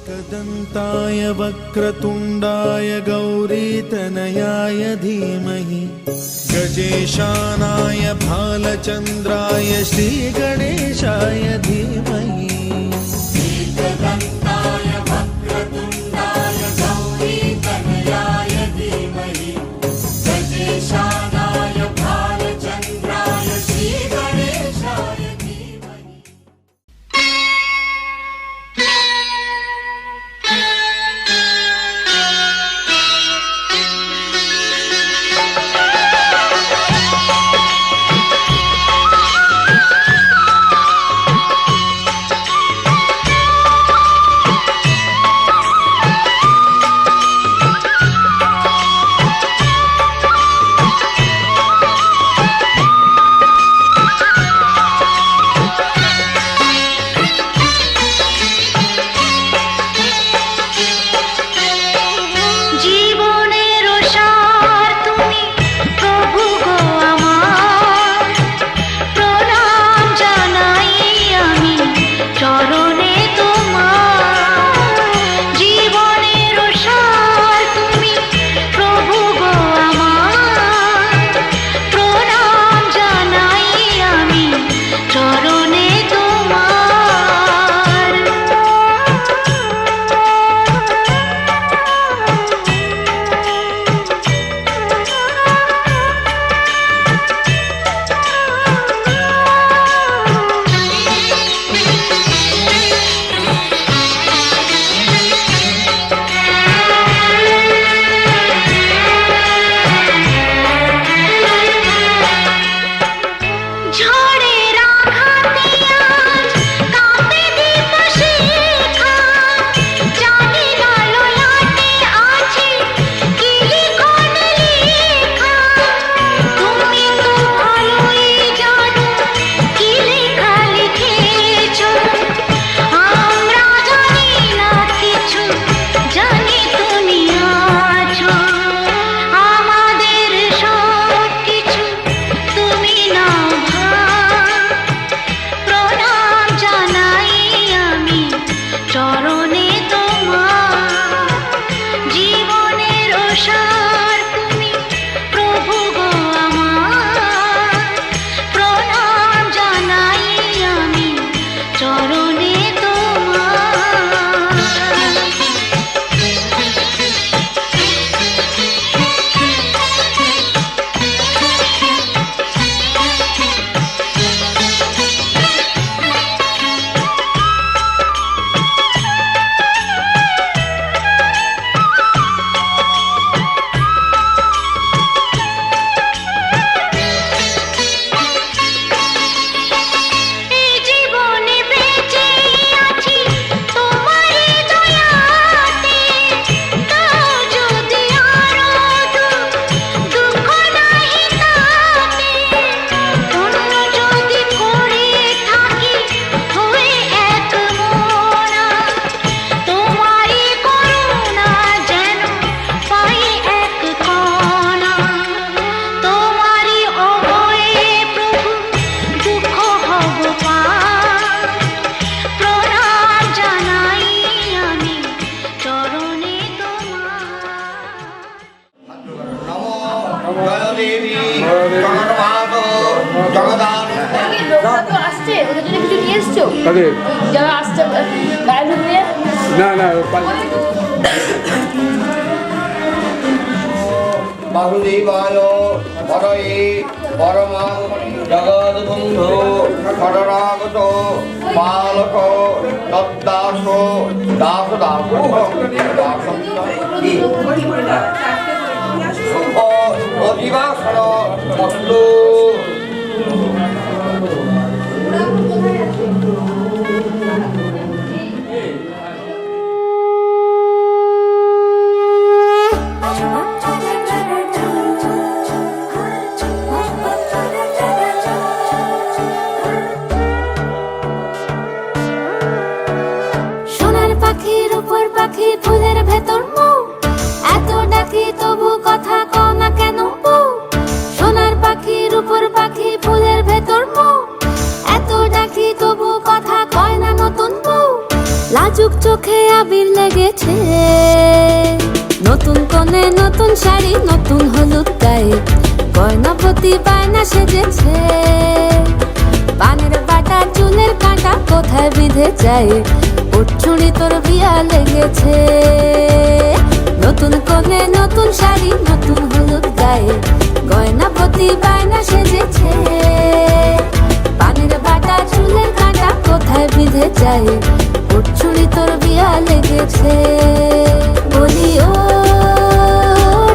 एकदन्ताय वक्रतुण्डाय गौरीतनयाय धीमहि गजेशानाय भालचन्द्राय श्रीगणेशाय धीमहि। एकदन्ताय वक्रतुण्डाय गौरीतनयाय धीमहि गजेशानाय भालचन्द्राय श्रीगणेशाय धीमहि। যারা আসছে গায়ে নিয়ে না না বাহুদেবায় হরয়ে পরমা জগদ্বন্ধু শরণাগত বালক তদ্দাস দাস দাস অধিবাসন মস্তু পাখি ফুলের ভেতর মৌ এত ডাকি তবু কথা কও না কেন বউ সোনার পাখি রূপোর পাখি ফুলের ভেতর মৌ এত ডাকি তবু কথা কয় না নতুন বউ লাজুক চোখে চোখে আবির লেগেছে নতুন কোণে নতুন শাড়ি নতুন হলুদ গায়ে গয়না প্রতি বায়না সেজেছে পানের বাটা চুলের কাঁটা কোথায় বিঁধে যায় ওর চুড়ি তোর বিয়া লেগেছে নতুন কোণে নতুন শাড়ি নতুন হলুদ গায়ে গয়না প্রতি বায়না সেজেছে পানের বাটা চুলের কাঁটা কোথায় বিঁধে যায় ওর চুড়ি তোর বিয়া লেগেছে বলি ও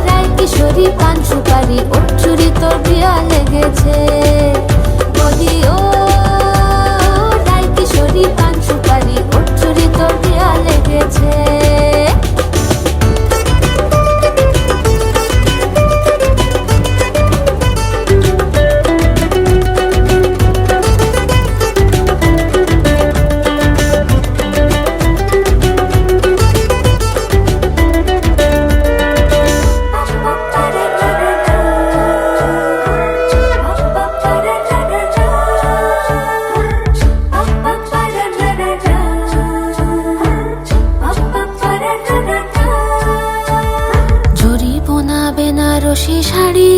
রায় কিশোরী পান সুপারি ওর চুড়ি তোর বিয়া লেগেছে বলি ও রায় কিশোরী পান সুপারি ওর চুড়ি তোর বিয়া লেগেছে বেনারসি শাড়ি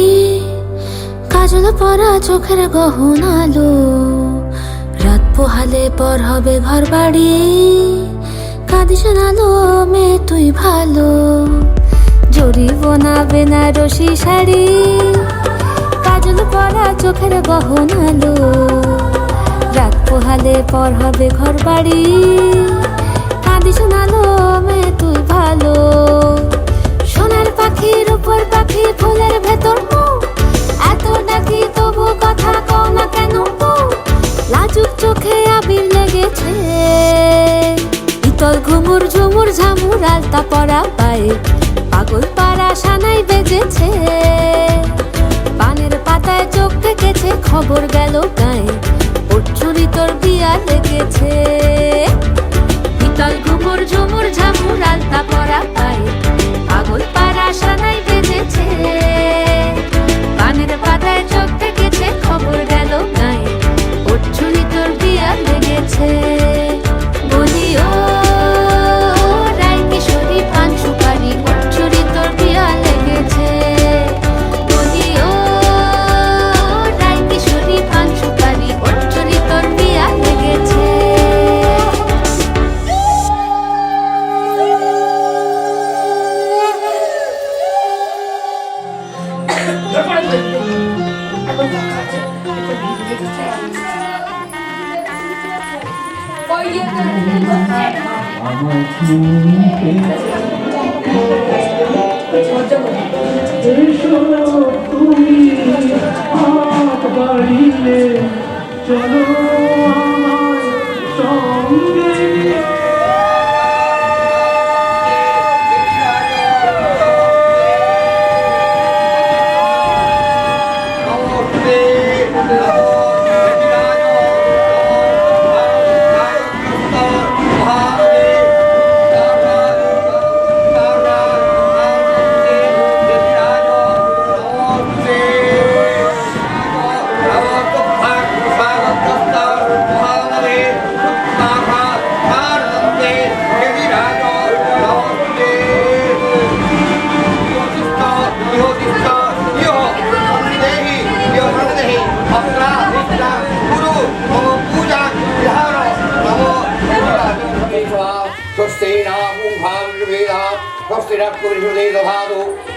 কাজল পরা চোখের গহনালো রাত পোহালে পর হবে ঘর বাড়ি কাঁদিস নালো মে তুই ভালো জরি বোনা বেনারসি শাড়ি কাজল পরা চোখের গহনালো রাত পোহালে পর হবে ঘর বাড়ি কাঁদিস নালো মে তুই ভালো সোনার পাখির উপর পাখি ফুলের ভেতর এত ডাকি তবু কথা কও না কেন লাজুক চোখে আবির লেগেছে ইতল ঘুমুর ঝুমুর ঝামুর আলতা পরা পায়ে পাগল পাড়া সানাই বেজেছে পানের পাতায় চোখ থেকেছে খবর গেল গায়ে ওর চুরি তোর বিয়া লেগেছে ইতল ঘুমুর ঝুমুর ঝামুর আলতা পরা পায়ে পাগল পাড়া সানাই বেজেছে পানের পাতায় চোখ থেকেছে খবর গেল গায়ে ওর চুরি তোর বিয়া লেগেছে বলি ও রায় কিশোরী পান সুপারি ওর চুরি তোর বিয়া লেগেছে বলি ও রায় কিশোরী পান সুপারি ওর চুরি তোর বিয়া লেগেছে চলো আমার সঙ্গে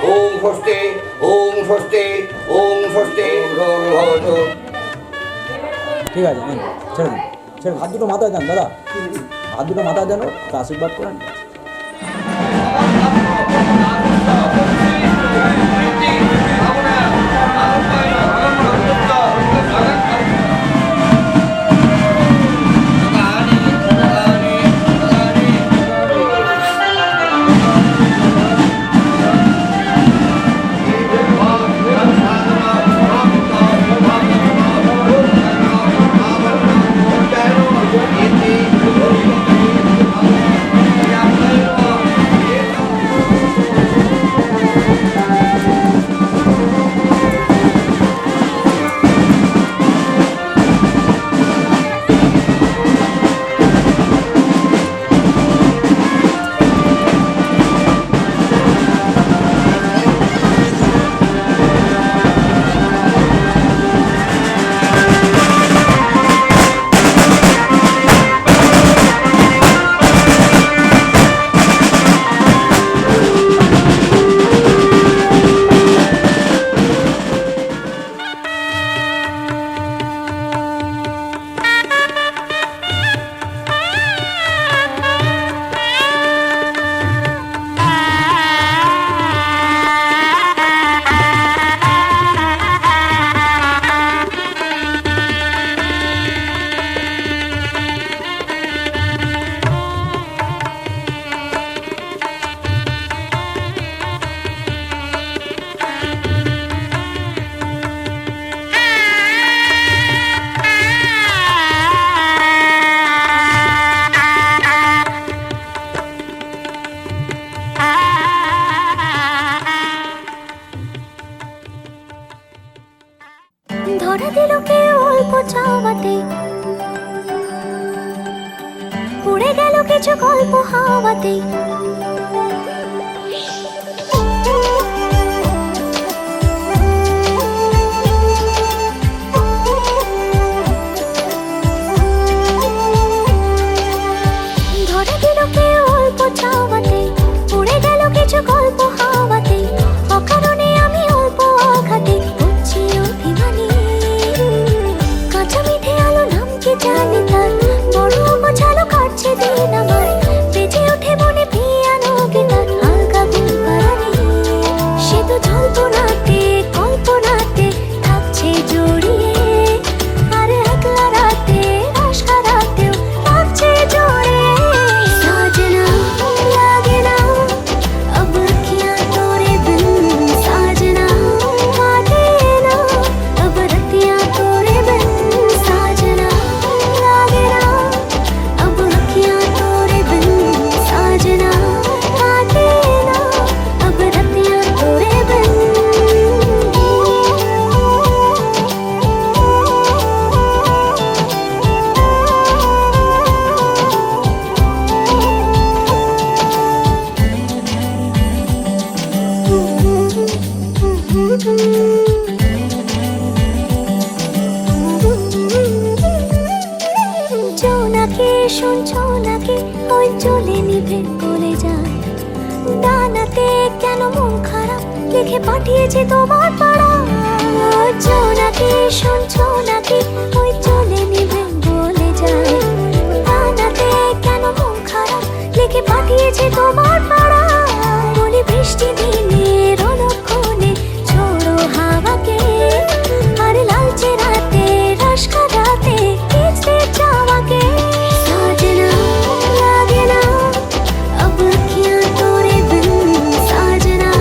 ওম স্বস্তি ওম স্বস্তি ওম স্বস্তি। ঠিক আছে ছেড়ে দিন ছেড়ে হাত দুটো মাথায় দেন দাদা হাত দুটো মাথায় দেন আশীর্বাদ করেন Yeah. গল্প হাওয়াতেই। ধরে দিল কেউ অল্প চাওয়াতে, উড়ে গেল কিছু গল্প হাওয়াতে। অকারণে আমি অল্প আঘাতে হচ্ছি অভিমানী। কাঁচা মিঠে আলো নাম কি জানি তার, বড় গোছালো কাটছে দিন আমার। বেজে ওঠে মনে পিয়ানো গিটার, হালকা ঘুম পাড়ানি। সে তো জল্পনাতে কল্পনাতে থাকছে জড়িয়ে, আর একলা রাতে রাশকা রাতেও থাকছে জড়িয়ে। साजना लागे ना अब अखियाँ तोरे बिन, साजना काटे ना अब रतियाँ तोरे बिन। साजना लागे ना अब अखियाँ तोरे बिन, साजना काटे ना अब रतियाँ तोरे बिन। জোনাকি শুনছো নাকি ওই চলে নিভে গলে যায়। ডানাতে কেন মন খারাপ লিখে পাঠিয়েছে তোমার পাড়া। জোনাকি শুনছো নাকি ওই চলে নিভে গলে যায়। ডানাতে কেন মন খারাপ লিখে পাঠিয়েছে তোমার পাড়া। বলি বৃষ্টি দিনের অলক্ষণে ছোড়ো হাওয়াকে, আর লালচে রাতে রাশকা রাতে কিসে চাওয়াকে। साजना लागे ना अब अखियाँ तोरे बिन, साजना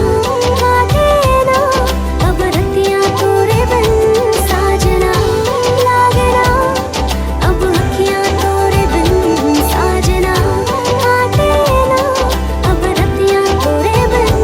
काटे ना अब रतियाँ तोरे बिन। साजना लागे ना अब अखियाँ तोरे बिन, साजना काटे ना अब रतियाँ तोरे बिन।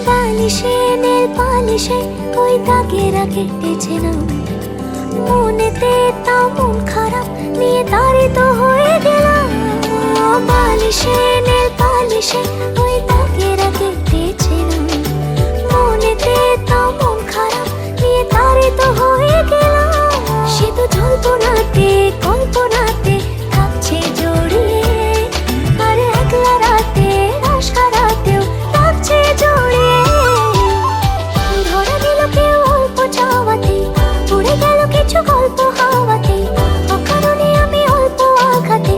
পালিশে নীল পালিশে ওই দাগেরা কেটেছে না, মনেতে তা মন খারাপ নিয়ে তাড়িত হয়ে গেলাম। পালিশে নীল পালিশে ওই দাগেরা কেটেছে না, মনেতে তা মন খারাপ নিয়ে তাড়িত হয়ে গেলাম। সে তো জল্পনাতে কল্পনাতে থাকছে জড়িয়ে, আর একলা রাতে রাশকা রাতেও থাকছে জড়িয়ে। ধরা দিল কেউ অল্প চাওয়াতে, উড়ে গেল কিছু গল্প হাওয়াতে। অকারণে আমি অল্প আঘাতে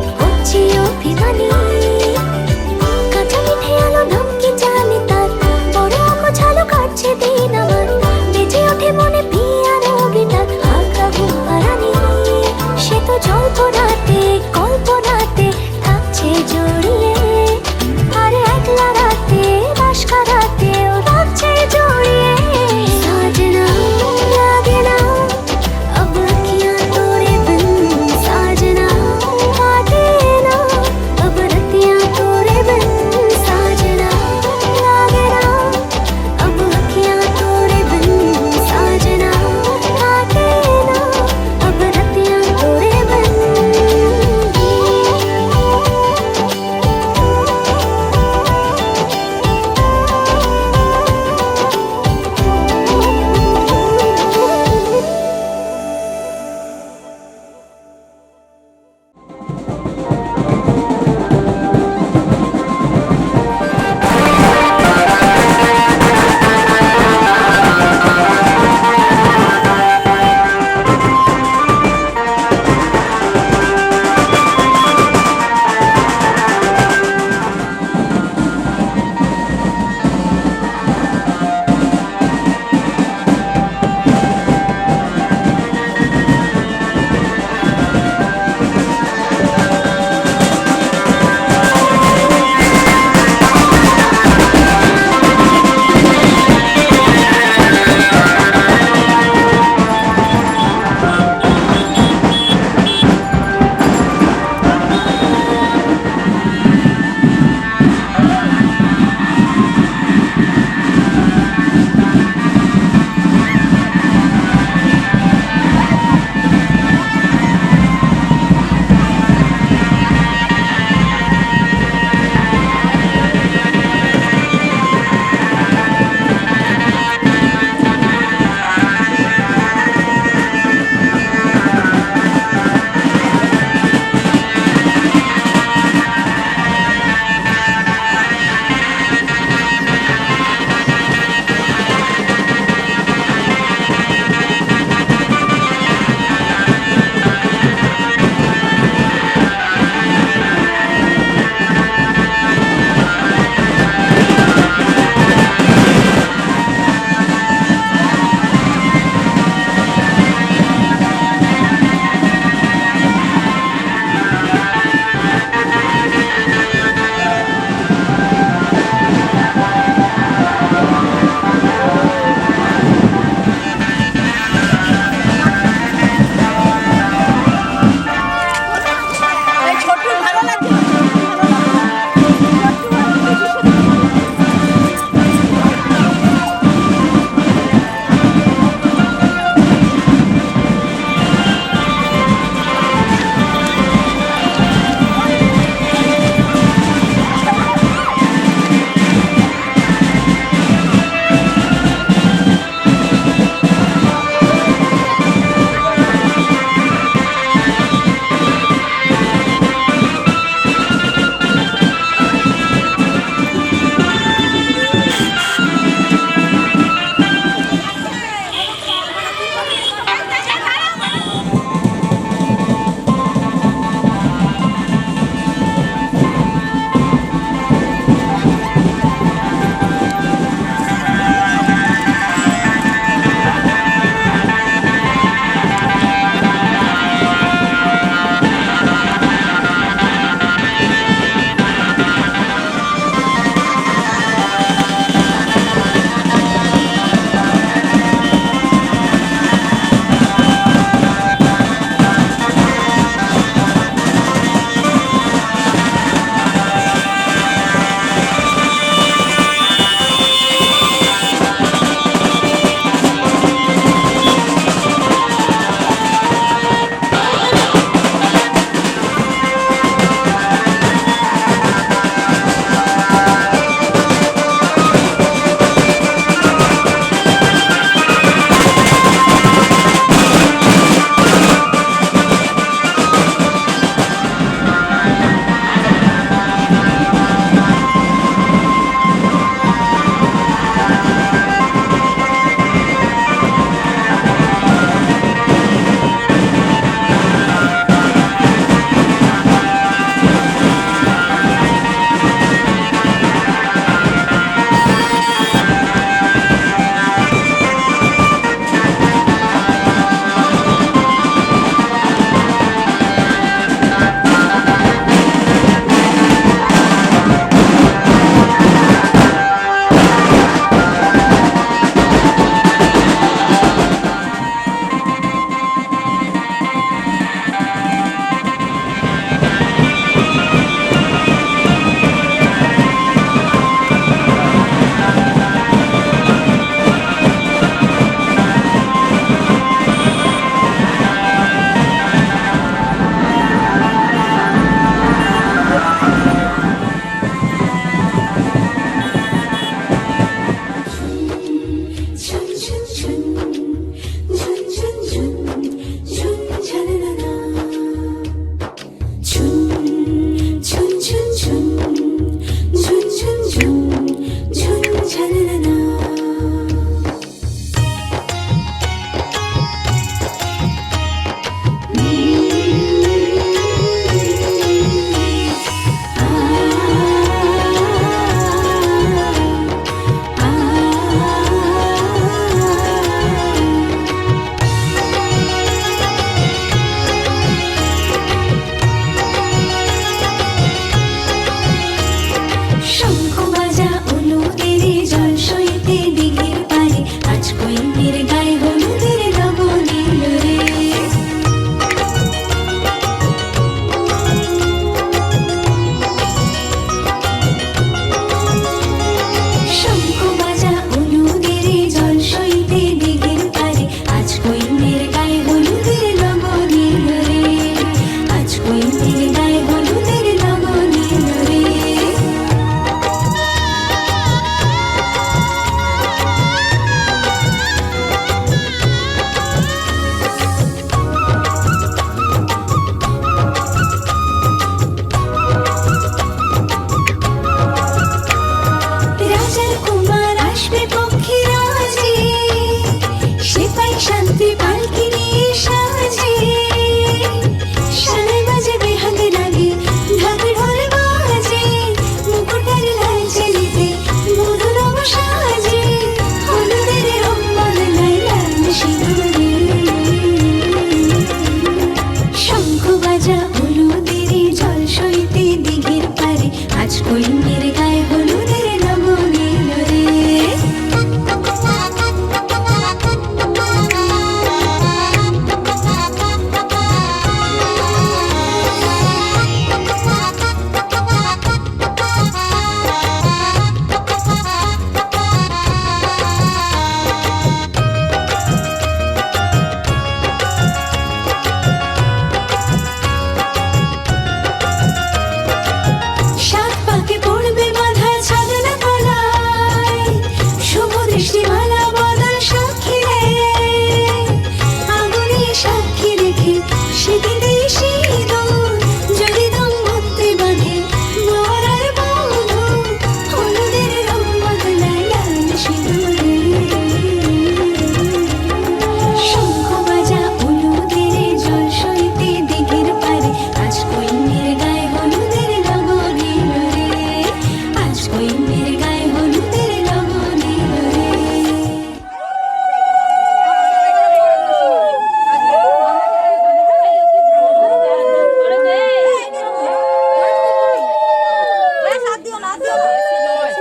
বেশি নয়।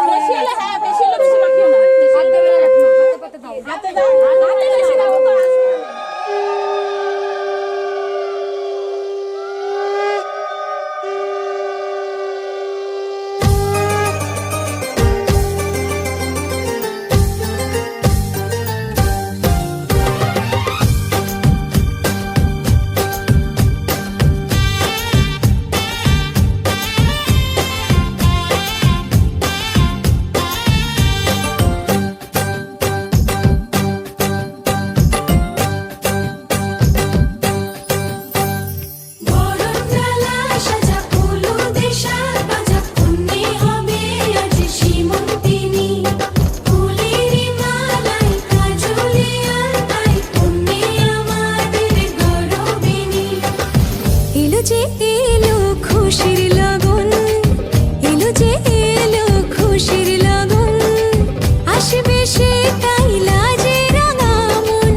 বেশি হলে হ্যাঁ, বেশি হলে বেশি রাখিও না। হাতে বেশি রাখো তো। বরণডালা সাজা হলুদের সাজ বাজা কন্যে হবে আজ সীমন্তিনী ফুলের মালায় কাজলে আলতায় কন্যে আমাদের গৌরবিনী এলো যে এলো খুশির লগন এলো যে এলো খুশির লগন আসবে সে তাই লাজে রাঙা মন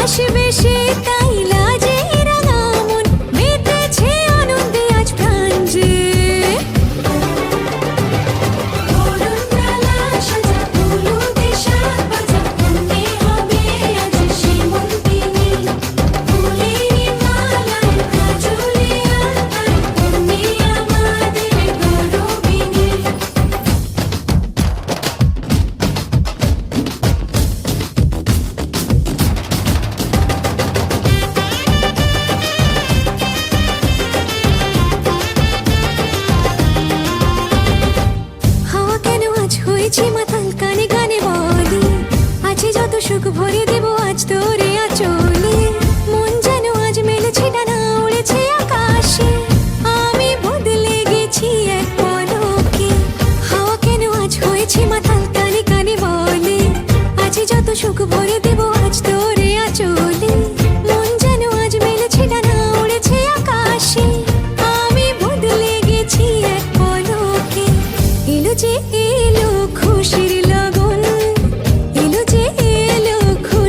আসবে সে তাই লাজে রাঙা মন মেতেছে আনন্দে আজ প্রাণ যে বরণডালা সাজা হলুদের সাজ বাজা কন্যে হবে আজ সীমন্তিনী ফুলের মালায় কাজলে আলতায় কন্যে আমাদের গৌরবিনী হাওয়া কেন আজ হয়েছে মাতাল কানে কানে বলি আছে যত সুখ ভরে দেব আজ তোরে আচলে মন যেন আজ মেলেছে ডানা উড়েছে আকাশে আমি বদলে গেছি এক পলকে হাওয়া কেন আজ হয়েছে মাতাল কানে কানে বলে আছে যত সুখ ভরে দেব আজ তোরে আচলে মন যেন আজ মেলেছে ডানা উড়েছে আকাশে আমি বদলে গেছি এক পলকে এলো যে এলো খুশির লগন এলো যে এলো খুশির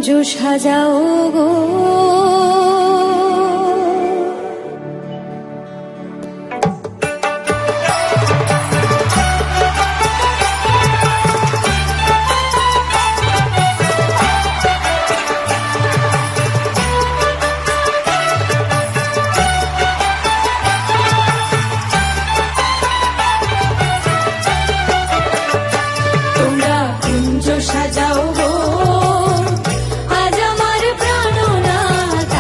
সাজাও গো। তোমরা কুঞ্জ সাজাও গো, আজ আমার প্রাণনাথ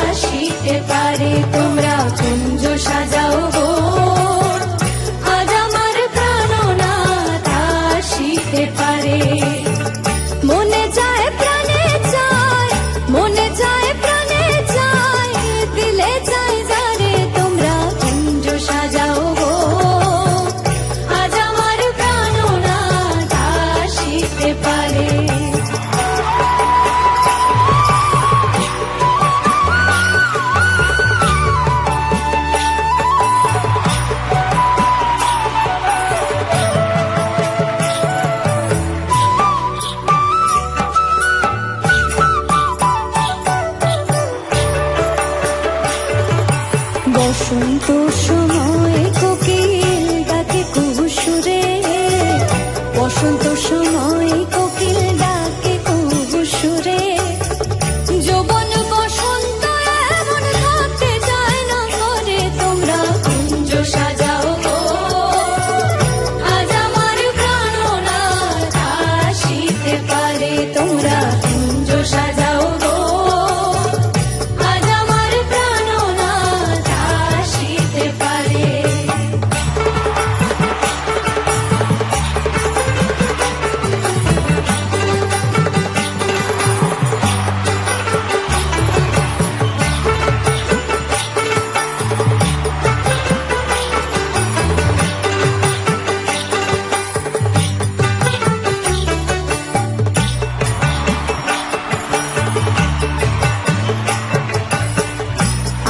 আসিতে পারে। তোমরা কুঞ্জ সাজাও গো, আজ আমার প্রাণনাথ আসিতে পারে। মনে চায় প্রাণে চায়, মনে চায় প্রাণে চায়, দিলে চায় যারে। তোমরা কুঞ্জ সাজাও গো, আজ আমার প্রাণনাথ আসিতে পারে। বসন্ত সময় কোকিল ডাকে কুহুসুরে, বসন্ত সময় কোকিল ডাকে কুহুসুরে। যৌবন বসন্ত এমন থাকতে চায় না করে। তোমরা কুঞ্জ সাজাও গো, আজ আমার প্রাণনাথ আসিতে পারে। তোমরা কুঞ্জ সাজাও গো, আজ আমার প্রাণনাথ আসিতে পারে।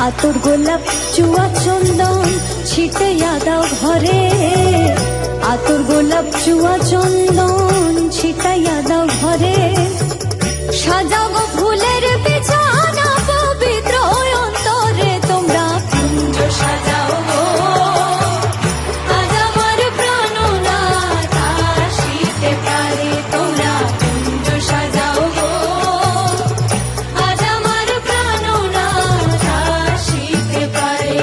আতর গোলাপ চুয়া চন্দন ছিটাইয়া দাও ঘরে, আতর গোলাপ চুয়া চন্দন ছিটাইয়া দাও ঘরে। সাজাও গো ফুলের বিছানা পবিত্র অন্তরে। তোমরা কুঞ্জ সাজাও গো, আজ আমার প্রাণনাথ আসিতে পারে। তোমরা কুঞ্জ সাজাও গো, আজ আমার প্রাণনাথ আসিতে পারে।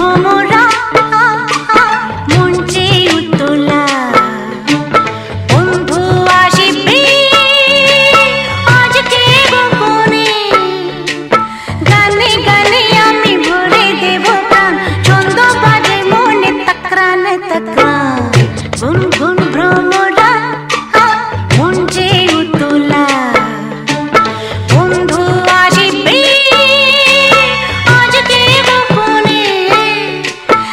ভ্রমরা মন চেয়ে উতলা বন্ধু আসিবি আজকে গোপনে গানে গানে আমি ভরে দেব প্রাণ ছন্দ বাজে মনে তকরান তকরান গুন গুন ভ্রমরা মন চেয়ে উতলা বন্ধু আসিবি আজকে গোপনে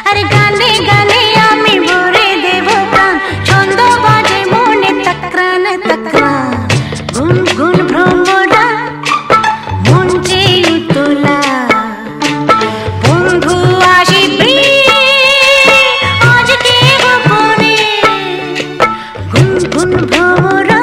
আরে গানে গানে আমি ভরে দেব প্রাণ ছন্দ বাজে মনে তকরান তকরান গুন গুন ভ্রমরা মন চেয়ে উতলা বন্ধু আসিবি আজকে গোপনে গুন গুন ভ্রমরা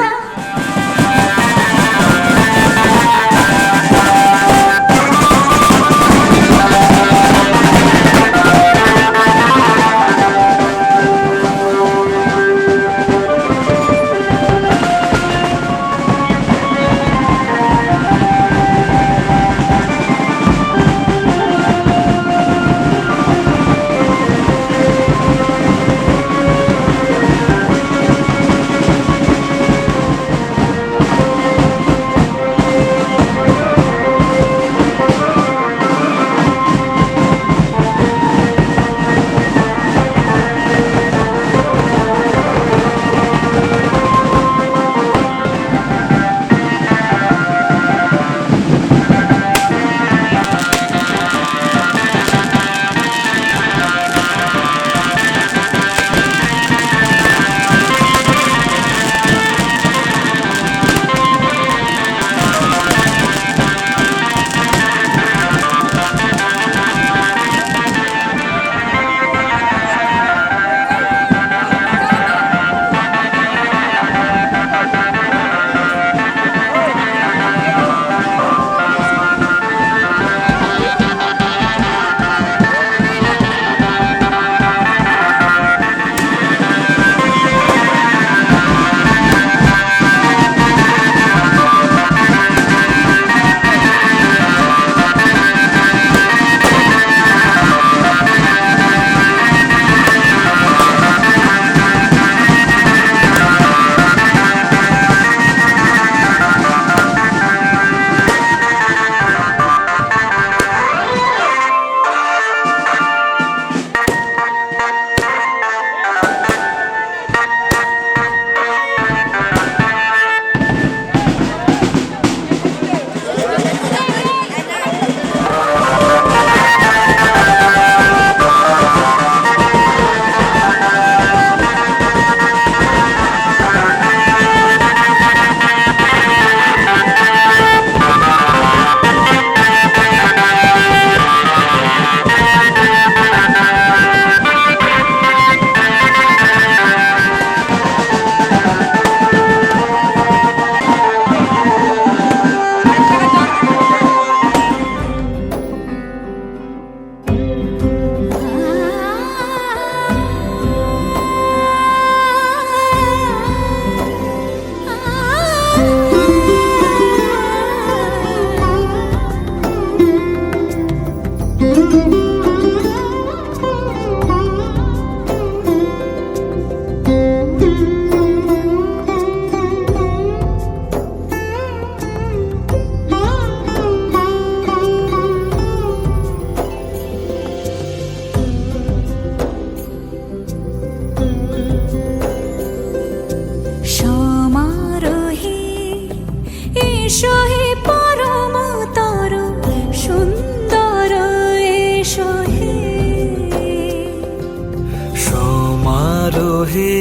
এসো হে পরম তর সুন্দর এসো হে সমারোহে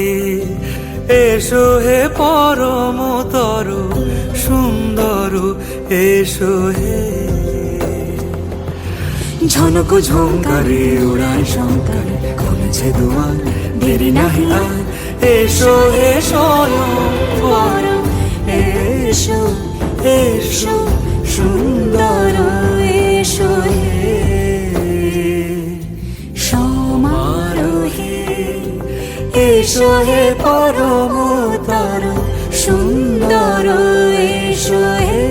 এসো হে পরম তর সুন্দর এসো হে ঝনক ঝঙ্কারে উড়ায় শঙ্কর খুলেছে দুয়ার দেরি নাহি আর এসো হে স্বয়ং বর এসো এসো সুন্দর এসো হে সমারোহে এসো হে পরম তর সুন্দর এসো হে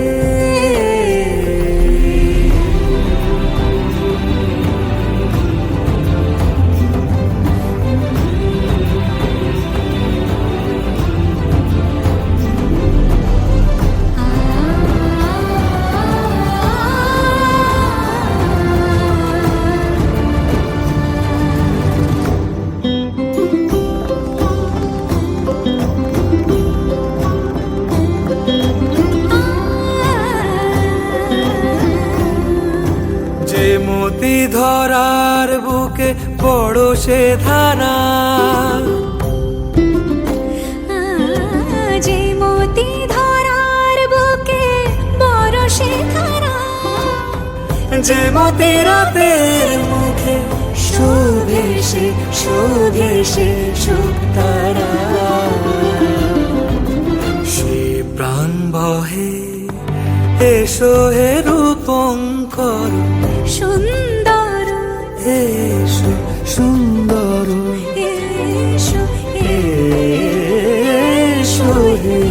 থাকে বড় সে ধারা, যে মতি ধরার বুকে বড় সে ধারা, যে মতি রাতের মুখে শোভে সে শুকতারা। সে প্রাণ বহে এসো হে রূপঙ্কর, সুন্দর এসো সুন্দর, এসো এসো হে।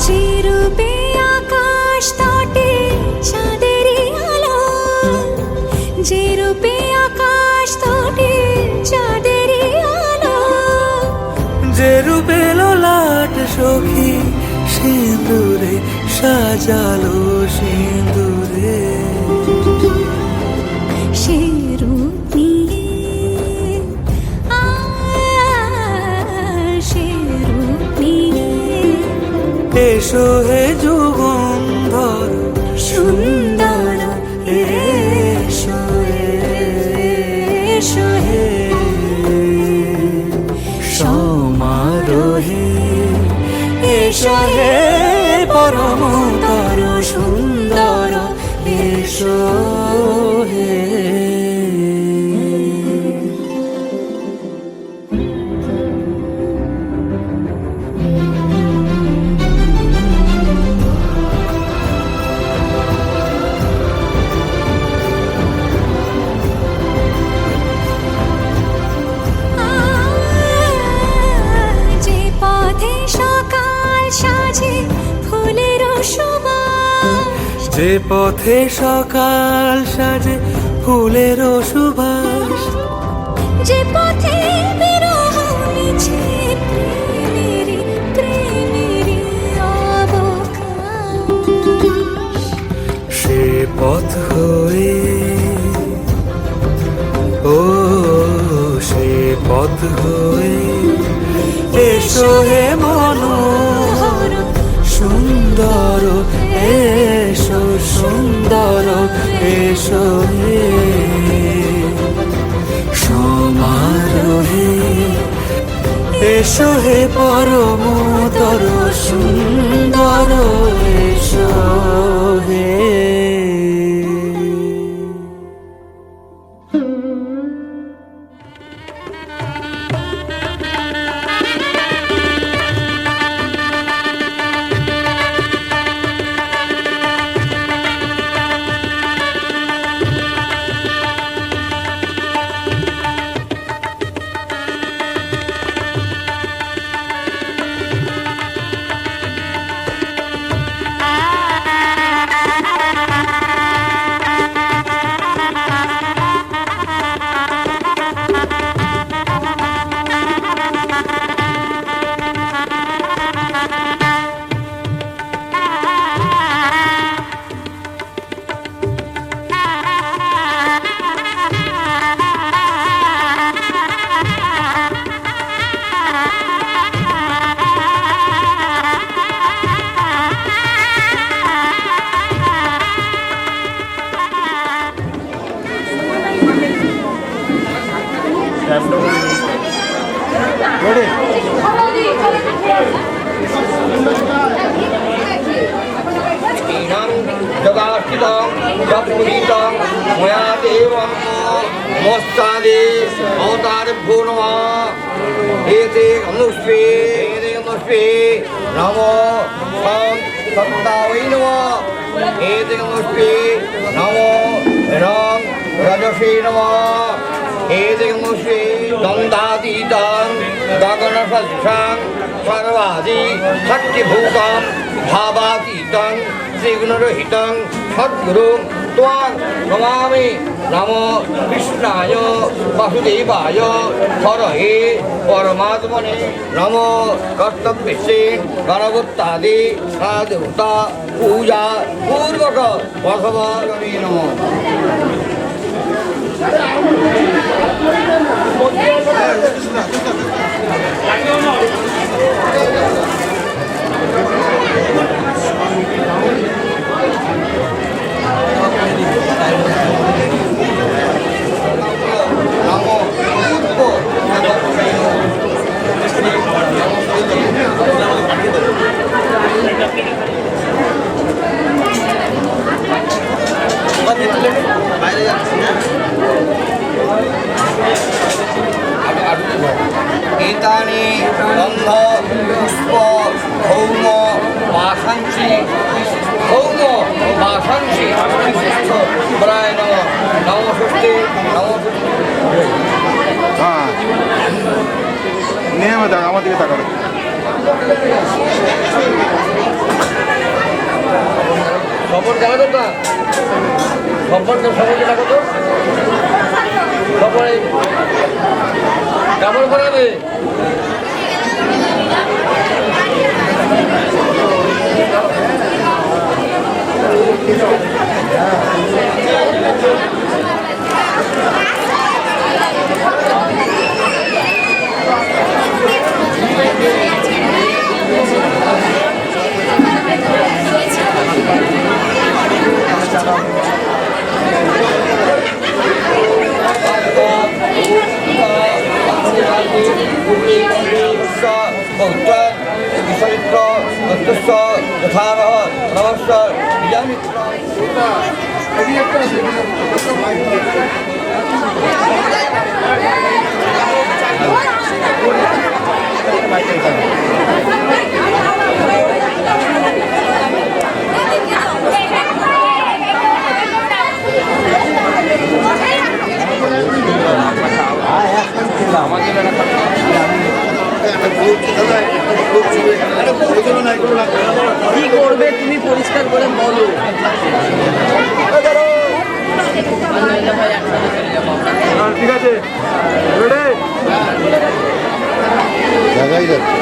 যে রূপে আকাশ তটে চাঁদেরই আলো, যে রূপে আকাশ তটে চাঁদেরই আলো, যে রূপে ললাট সখী সিঁদুরে সাজালো সিঁদুরে। সে রূপ নিয়ে সে রূপ নিয়ে এসো হে যুগন্ধর সুন্দর, এসো এসো হে সমারোহে, এসো হে পরমতর সুন্দর, এসো হে। যে পথে সকাল সাজে ফুলের সুবাস, যে পথে সকাল সাজে ফুলের সুবাস, যে পথে বিরহ মিছে প্রেমেরই অবকাশ, সে পথ হয়ে ও সে পথ হয়ে এসো হে মনোহর সুন্দর, এসো সুন্দর, এসো হে সমারোহে, এসো হে পরমতর সুন্দর, এসো হে। जगास्थितं जपुरीतं मया देवं मोस्तादे अवतारेभ्यो नमः एते अनुष्वे नमो সত্তাবৈ নমঃ এদিগমস্তি নমো রং রজসে নমঃ এদিগমস্তি দ্বন্দ্বাতীতং গগনসদৃশং সর্বাদি শক্তিভূতং ভাবাতীতং শ্রীগুণরহিতং সদ্গুরুং ত্বাং নমামি নমো কৃষ্ণায় বাসুদেবায় হরহে পরমাত্মনে নমো কর্তব্যে গণবত্তাদি দেবতা পূজা পূর্বক বসবামি নমঃ एतानि गन्ध पुष्प भौम वासांसि भौम वासांसि विशिष्ट प्राय नमः नमस्ते नमस्ते হ্যাঁ নিয়মে দেখ আমার দিকে তাকাবে খবর দেখা তো না খবর তো সবাইকে দেখো তো খবরে কেমন করাবে নমস্কার কি করবে তুমি পরিষ্কার করে বলো। ঠিক আছে দেখাই যাচ্ছে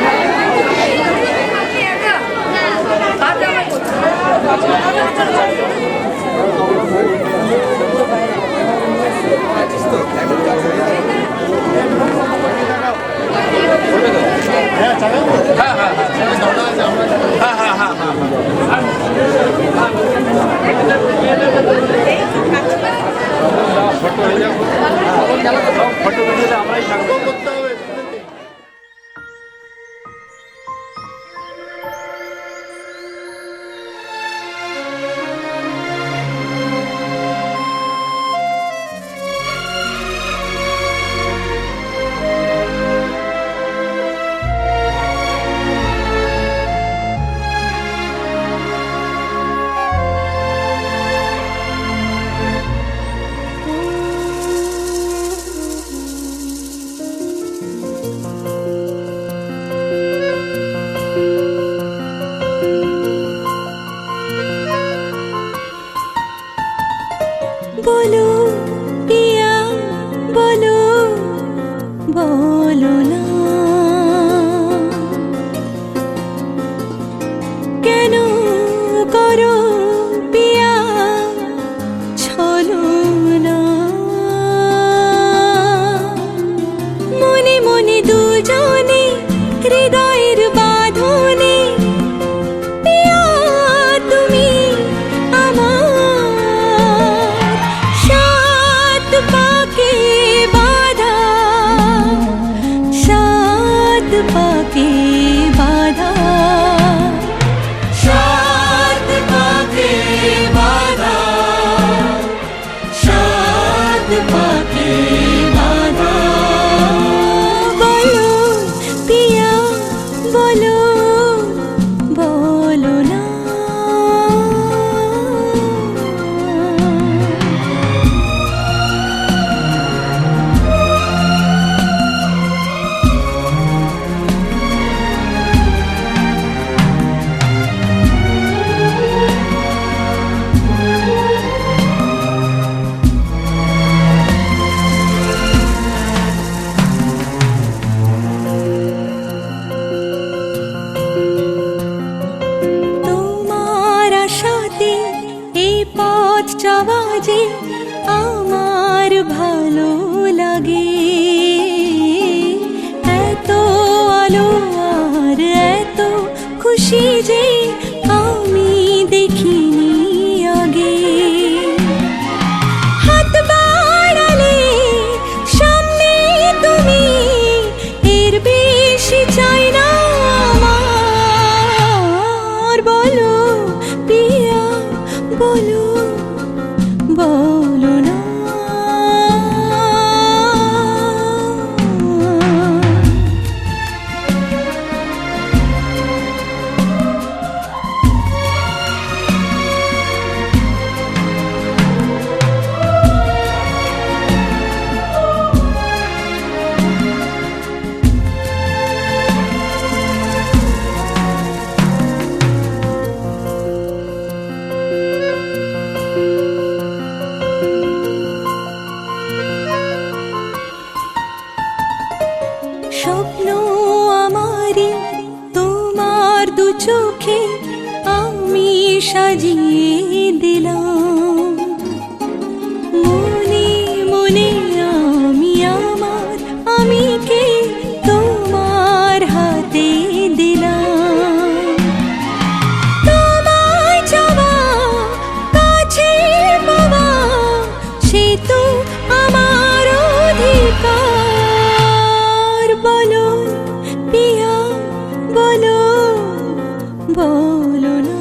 ফটো তুলে আমরাই থাকবো করতে হবে। চাওয়া যে আমার ভালো লাগে, এত আলো আর এত খুশি যে আমি দেখিনি আগে। হাত বাড়ালে সামনে তুমি, এর বেশি চাই না আমার। বলো পিয়া বলো, বলো না। স্বপ্ন আমারই তোমার দু চোখে আমি সাজিয়ে দিলাম, মনে মনে আমি আমার আমিকে তোমার হাতে দিলাম। তোমায় চাওয়া কাছে পাওয়া সে তো আমার অধিকার। বলো পিয়া বলো, বলো না।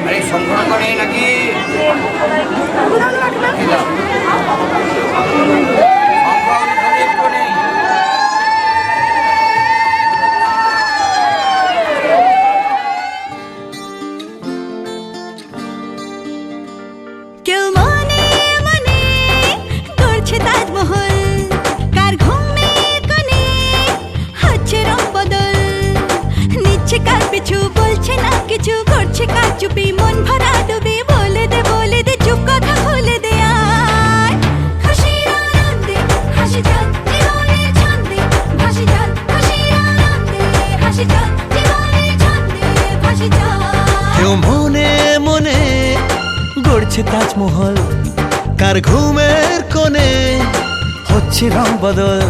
আরে সম্পূর্ণ করে নাকি কেউ মনে মনে করছে তাজমহল, কার ঘুমের কোণে হচ্ছে রং বদল, নিচ্ছে কার পিছু বলছে না কিছু, করছে কার চুপি মন ভরা ডুবি। বলে দে চুপ কথা খুলে দে আয়। খুশির আনন্দে হাসি চল জীবনের ছন্দে ভাসি চল, খুশির আনন্দে হাসি চল জীবনের ছন্দে ভাসি চল। কেউ মনে মনে গড়ছে তাজমহল, কার ঘুমের কোণে হচ্ছে রং বদল,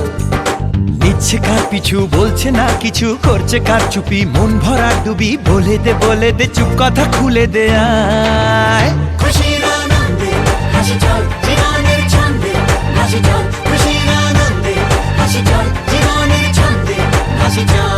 নিচ্ছে কার পিছু বলছে না কিছু, করছে কার চুপি মন ভরা ডুবি। বলে দে চুপ কথা খুলে দে আয়। খুশির আনন্দে হাসি চল জীবনের ছন্দে ভাসি চল, খুশির আনন্দে হাসি চল জীবনের ছন্দে ভাসি চল।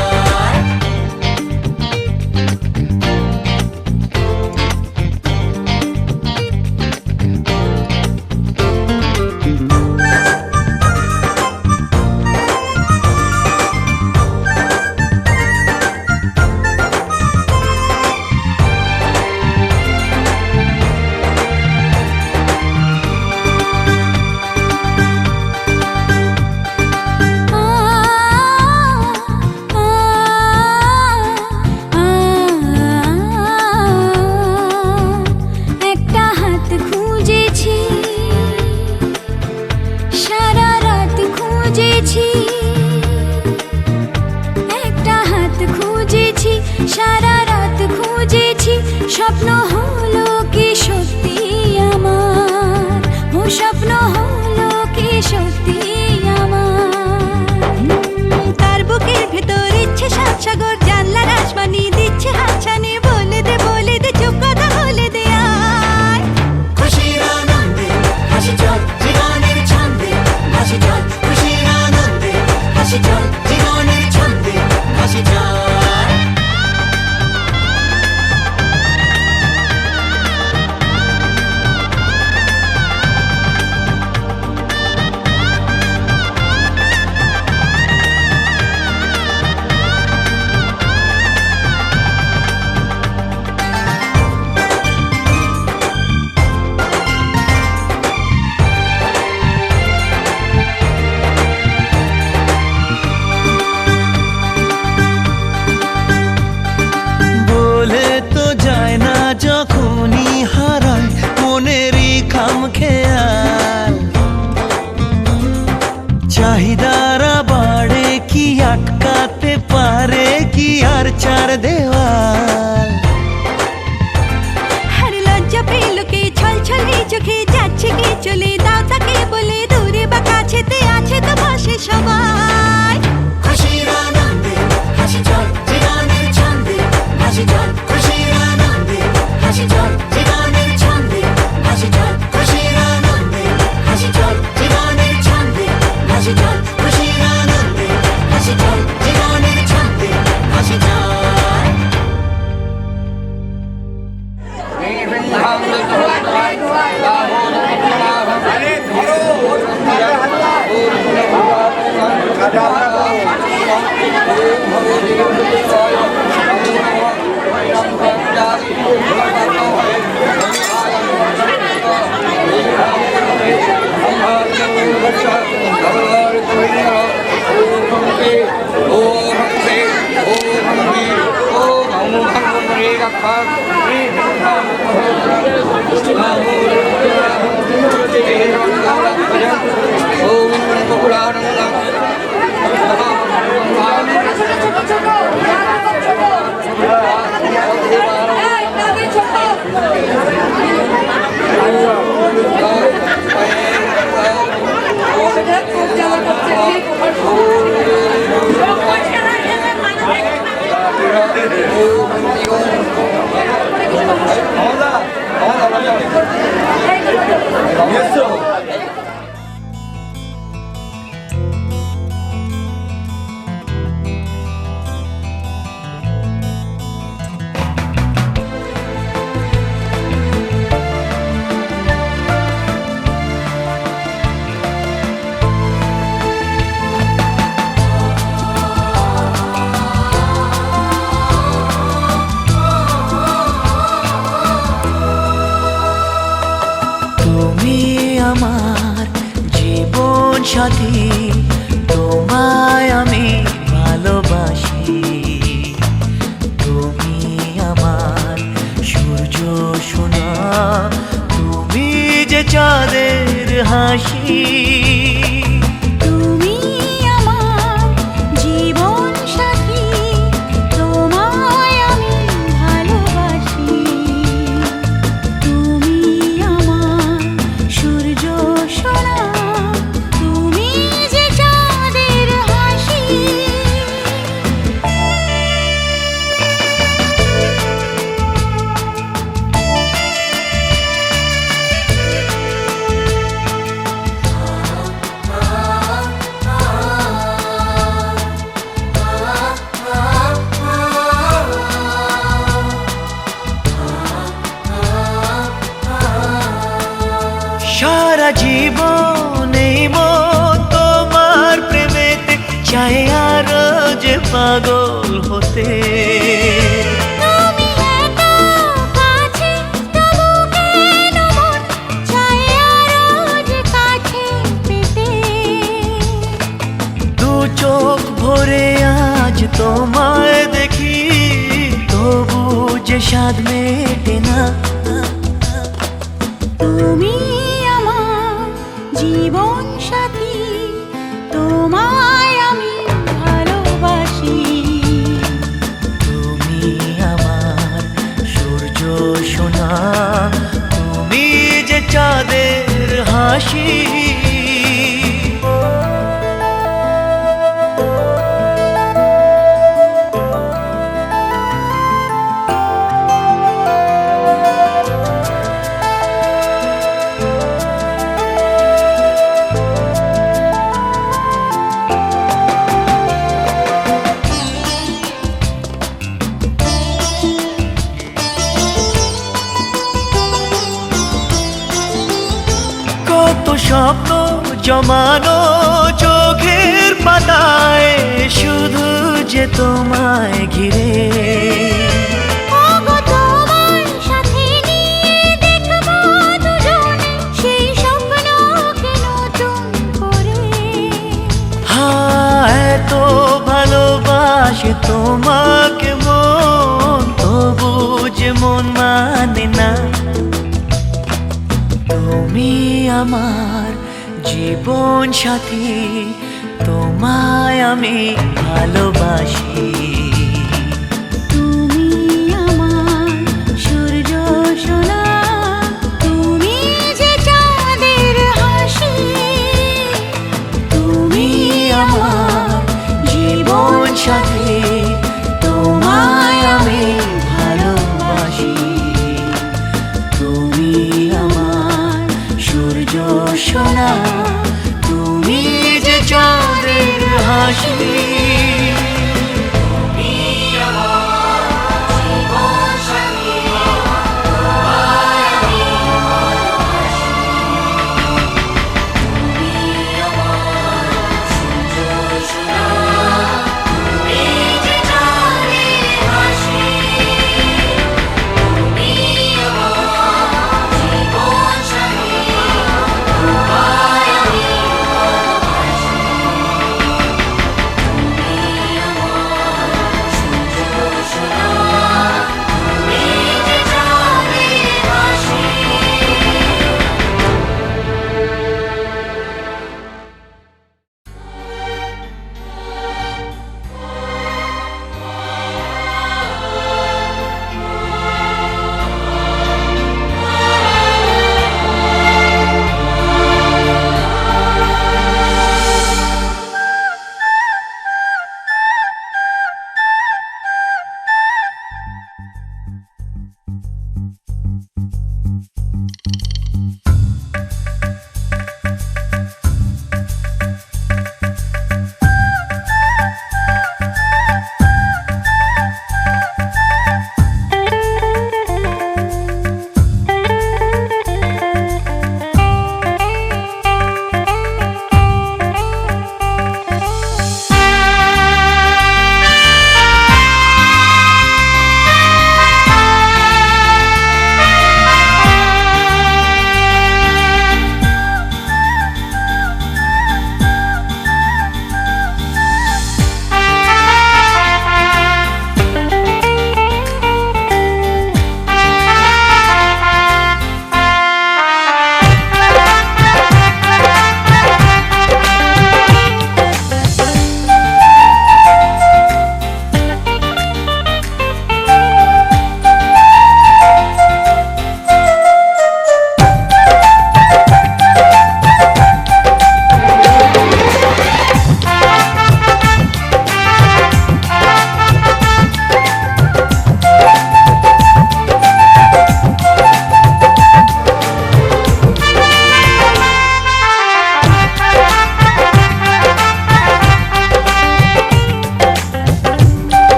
একটা হাত খুঁজেছি, সারা রাত খুঁজেছি, একটা হাত খুঁজেছি, সারা রাত খুঁজেছি। স্বপ্ন হলো কি সত্যি আমার, ও স্বপ্ন হলো কি সত্যি আমার। তার বুকের ভেতর ইচ্ছে সাত সাগর, জানলার আসমানি দিচ্ছে হাতছানি। বলে দে চুপ কথা বলে দে আয়। খুশির আনন্দে হাসি চল জীবনের ছন্দে ভাসি চল, খুশির আনন্দে হাসি চল জীবনের ছন্দে ভাসি চল। হাসি চল জীবনের ছন্দে ভাসি চল খুশির আনন্দে হাসি চল জীবনের ছন্দে ভাসি চল খুশির আনন্দে হাসি চল জীবনের ছন্দে হাসি চল সাথী তোমায় আমি ভালোবাসি তুমি আমার সূর্য সোনা তুমি যে চাঁদের হাসি তুমি আমার জীবন সাথী তোমায় আমি ভালোবাসি তুমি আমার সূর্য সোনা সারা জীবন এই মন তোমার প্রেমেতে চাই আরো যে পাগল হতে দু চোখ ভরে আজ তোমায় দেখি তবু যে স্বাদ মেটে না তুমি আমার জীবন সাথী তোমায় আমি ভালোবাসি তুমি আমার সূর্য সোনা তুমি যে চাঁদের হাসি স্বপ্ন জমানো চোখের পাতায় শুধু যে তোমায় ঘিরে এত ভালোবাসে তোমাকে মন তবু যে মন মানে না তুমি আমার জীবন সাথী তোমায় আমি ভালোবাসি তুমি আমার সূর্য সোনা তুমি যে চাঁদের হাসি তুমি আমার জীবন সাথী তোমায় আমি ভালোবাসি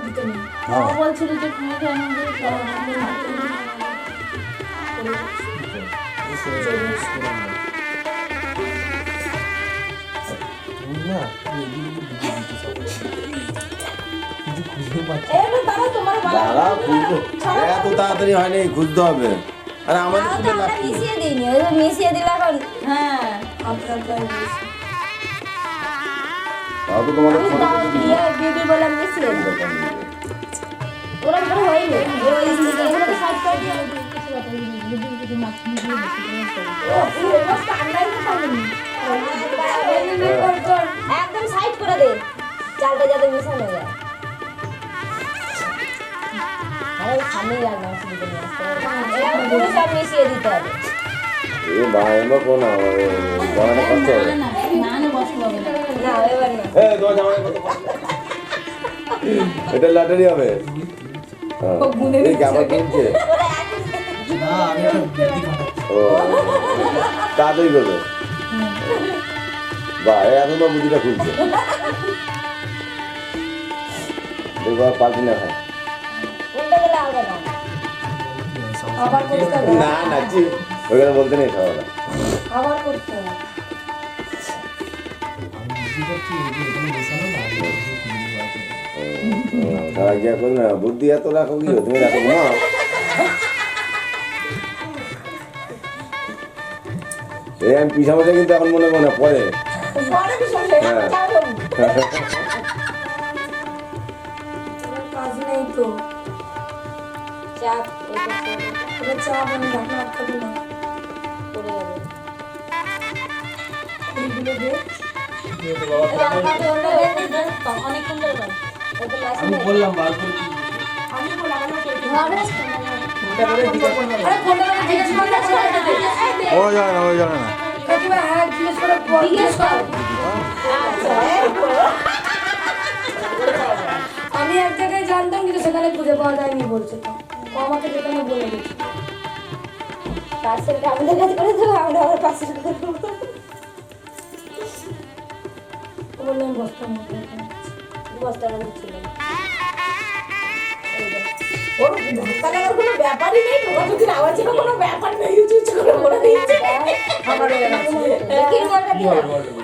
দিতে নেই হ্যাঁ বলছিল যে তুমি কেন দাঁড়া খুঁজতে এত তাড়াতাড়ি হয়নি, খুঁজতে হবে। আরে আমাদের খুঁজে লাভ কি? মিশিয়ে দিইনি ওই যে মিশিয়ে দিলে এখন হ্যাঁ আপনার তাও তো তোমাদের ফটো বিউটি বলে মিশিয়ে দিই ওরা করে হয়নি ওই এগুলো তো সাইড করে দিয়ে একদম সাইড করে দে চালটা যাতে মিশানো যায় সামনে লাগবে পুরো সব মিশিয়ে দিতে হবে এ ভাই আমার কোন হবে জামাটা কষ্ট হবে না বসবো না এবার না এ তোমার জামাটা কত এটা লটারি হবে হ্যাঁ এই কি আবার কিনছে ও তাড়াতাড়ি করবে বাহ এখন তো বুদ্ধিটা খুলছে দেখো আর পাল্টি না খায় উল্টে গেলে হবে না আবার করতে হবে না না জি ওইখানে বলতে নেই খাওয়াটা আবার করতে হবে তারা গিয়া করবে না বুদ্ধি এত রাখো কি তুমি রাখো না এই আমি পিছামাতে কিন্তু এখন মনে মনে পরে পরে বিষয় হ্যাঁ কাজ নেই তো চাপ এটা চাপ আমি ঢাকনা আটকাবো না পড়ে যাবে এইগুলো দে অনেকক্ষণ ধরে আমি বললাম বার করে আমি বললাম আরে ফোনটা জিজ্ঞেস করে ও জানে না ও জানে না হ্যাঁ জিজ্ঞেস করে জিজ্ঞেস কর আচ্ছা আমি এক জায়গায় জানতাম কিন্তু সেখানে খুঁজে পাওয়া যায়নি বলছে তো ও আমাকে যেখানে বলে গেছে পার্সেলটা আমাদের কাছে করে দেবো আমরা আবার পার্সেল করে দেবো বললাম বস্তার মধ্যে বস্তার মধ্যে ছিল ওর ধাক্কা লাগার কোনো ব্যাপারই নেই তোমার যদি আওয়াজের কোনো ব্যাপার নেই চুচ করে বলে দিচ্ছে আমার দেখি বলটা দিও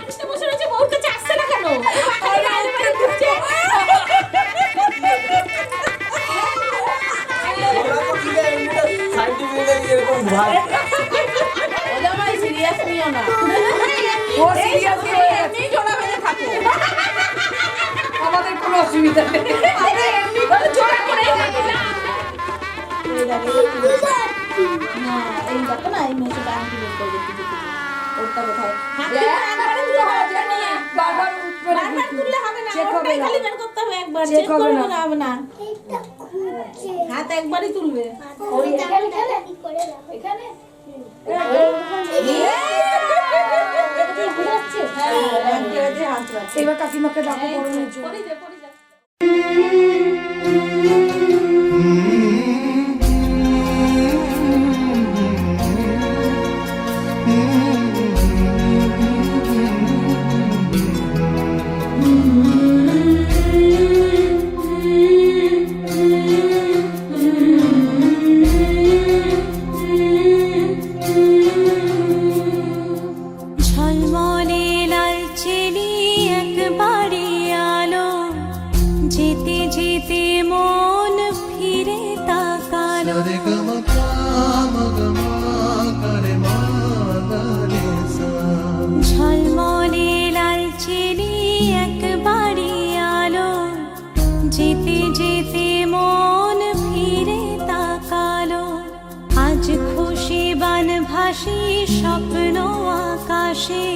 বসে বসে রয়েছে ওর কাছে আসছে না কেন আরে আরে দিচ্ছে ওটা ভাই সিরিয়াস নিও না ও সিরিয়াস নিয়ে এমনি জোড়া বেঁধে থাকে আমাদের কোনো অসুবিধা নেই আরে এমনি করে জোড়া করে থাকে না না এই দেখো না এই মেয়েটা আংটি বের করে দিতে ওটা কোথায় বারবার তুললে হবে না ওটাই খালি বের করতে হবে একবার চেক করবে না হবে না হাত একবারই তুলবে ওই এখানে করে দাও এখানে এবার কাকিমাকে ডাকো বড় মেয়ের জন্য ঝলমলে লাল চেলি একবারে আলো যেতে যেতে মন ফিরে তাকালো ঝলমলে লাল চেলি একবারে আলো যেতে যেতে মন ফিরে তাকালো আজ খুশি বান ভাসি স্বপ্ন আকাশে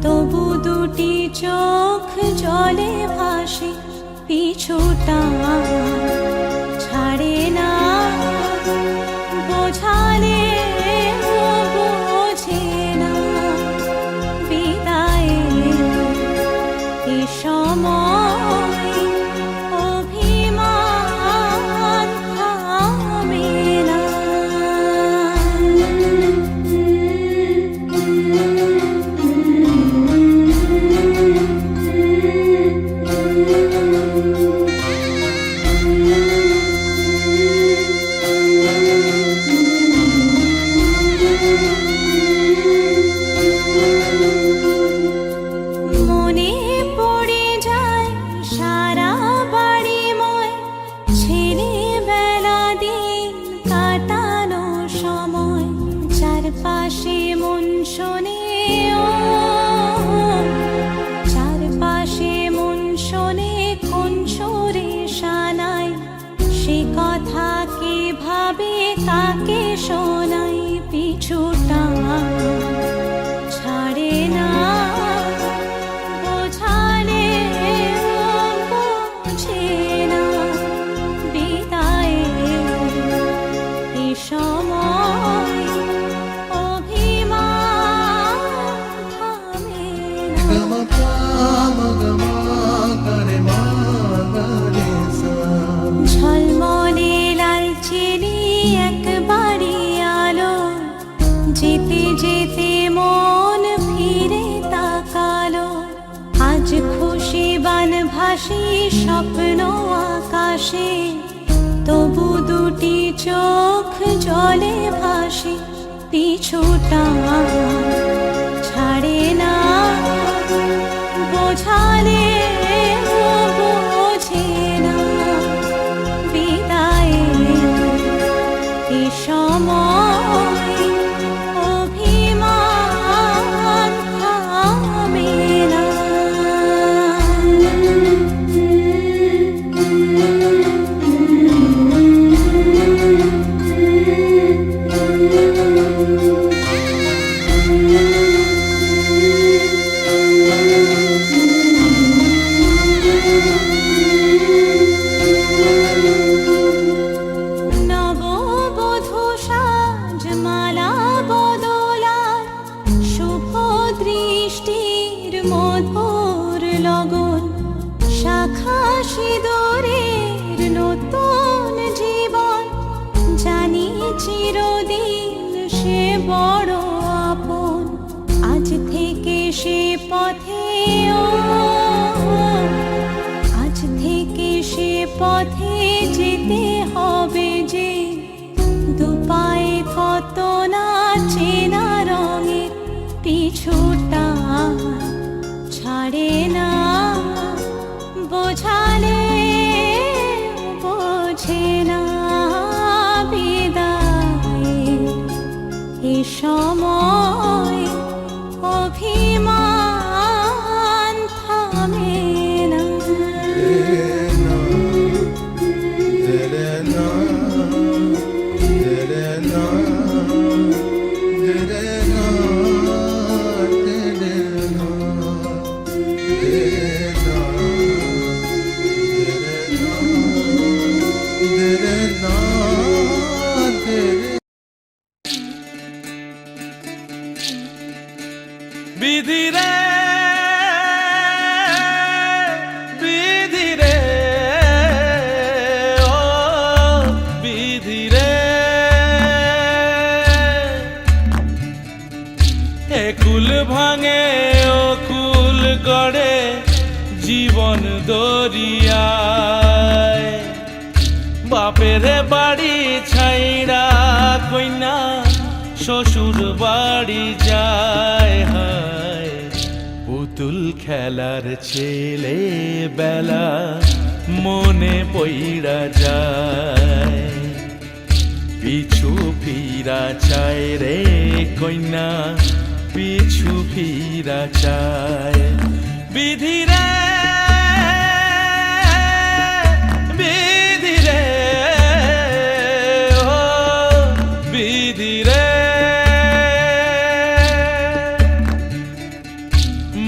তবু দুটি চোখ জলে ভাসে পিছুটা ছাড়ে না বোঝালে বোঝে না বিদায়ে এ সময় অভিমান থামে না কথা কিভাবে কাকে শোনাই পিছুটা ছাড়ে না বোঝালে বোঝে না বিদায়ে এ সময় অভিমান থামে ঝলমলে লালচেনি একবারই আলো যেতে যেতে মন ফিরে তাকালো আজ খুশি বানভাসি স্বপ্ন আকাশে তবু দুটি চোখ জলে ভাসে পিছুটা ছাড়ে না বোঝালে বোঝে না বিদায়ে এ সময় অভিমান থামে না নববধূ সাজমালা বদলার শুভ দৃষ্টির মধুর লগন শাখা সিঁদুরের নতুন জীবন জানি চিরদিন সে বড় আপন আজ থেকে সে পথে আজ থেকে সে পথে যেতে হবে যে দুপায়ে কত না চেনা রঙের পিছুটা ছাড়ে না বোঝালে বোঝে না বিদায়ে এ সময় অভিমান থামে না বিধি রে বিধি রে ও বিধি রে এ কুল ভাঙে ও কুল গড়ে জীবন দরিয়ায় বাপের বাড়ি ছাইড়া কইনা শ্বশুর বাড়ি যায় হায় পুতুল খেলার ছেলে বেলা মনে পইড়া যায় পিছু ফিরা চায় রে কইনা পিছু ফিরা চায় বিধি রে বিধি রে ও বিধি রে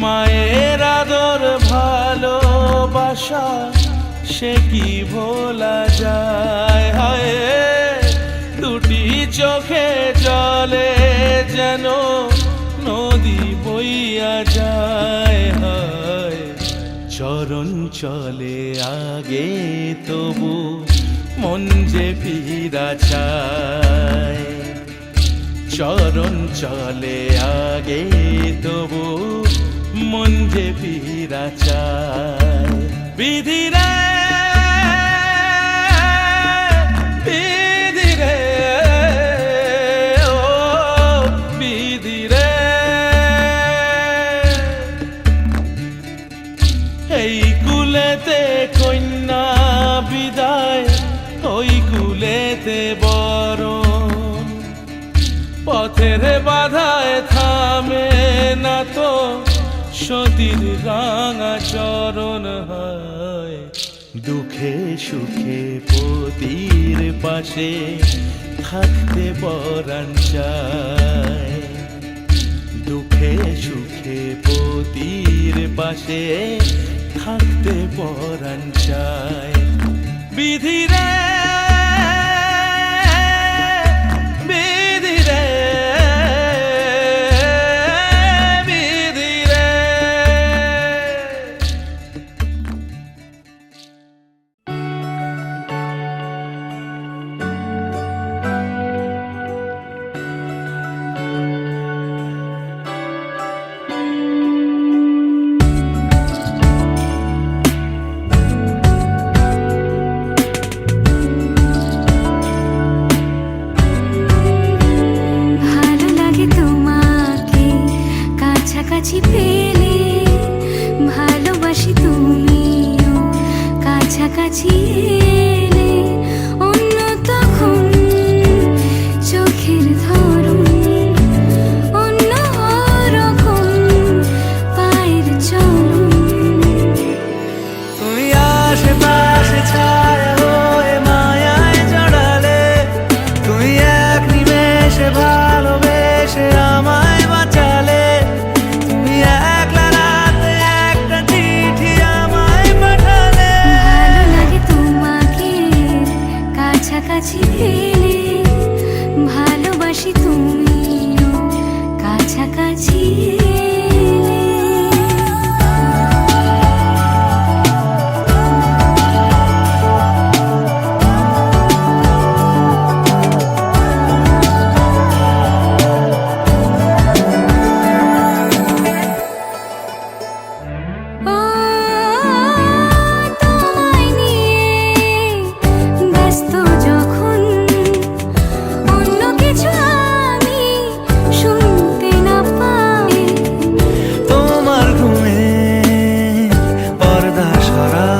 মায়ের আদর ভালোবাসা সে কি ভোলা যায় হায় দুটি চোখে জলে যেন নদী বইয়া যায় হায় চরণ চলে আগে তবু মন যে ফিরা চায় চরণ চলে আগে তবু মন যে ফিরা চায় বিধি রে বিধি রে ও বিধি রে এই কুলেতে কন্যা বিদায় ওই কুলেতে বরণ পথের বাধায় থামে না তো সতীর রাঙা চরণ হয় দুঃখে সুখে পতির পাশে থাকতে পরাণ চায়, দুঃখে সুখে পতির পাশে থাকতে পরাণ চায়। বিধি রে বিধি রে বিধি রে। ভালো লাগে তোমাকে কাছাকাছি পেলে, ভালোবাসি তুমিও কাছাকাছি এলে। অন্য তখন চোখের ধরন, অন্য রকম পায়ের চরণ। তুমি আশেপাশে ছায়া হয়ে মায়ায় জড়ালে, তুমি এক নিমেষে ভালোবেসে আমায় বাঁচালে। তুমি একলা রাতে একটা চিঠি আমায় পাঠালে। ভালো লাগে তোমাকে কাছাকাছি পেলে, ভালোবাসি তুমিও কাছাকাছি এলে। ও তোমায় নিয়ে ব্যস্ত যখন, অন্য কিছু আমি শুনতে না পাই। তোমার ঘুমে পর্দা সরা,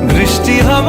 বৃষ্টি হব